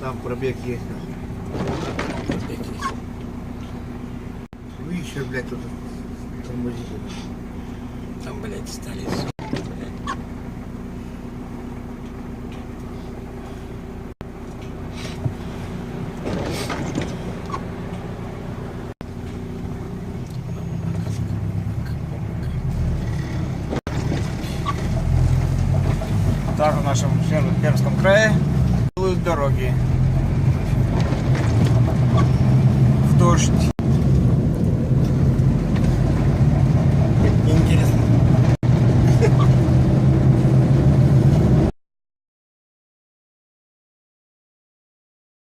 Там пробег есть. Ну еще, блядь, тут тормозит. Там, блядь, стали, сука, блядь. Так, в нашем Пермском крае делают дороги.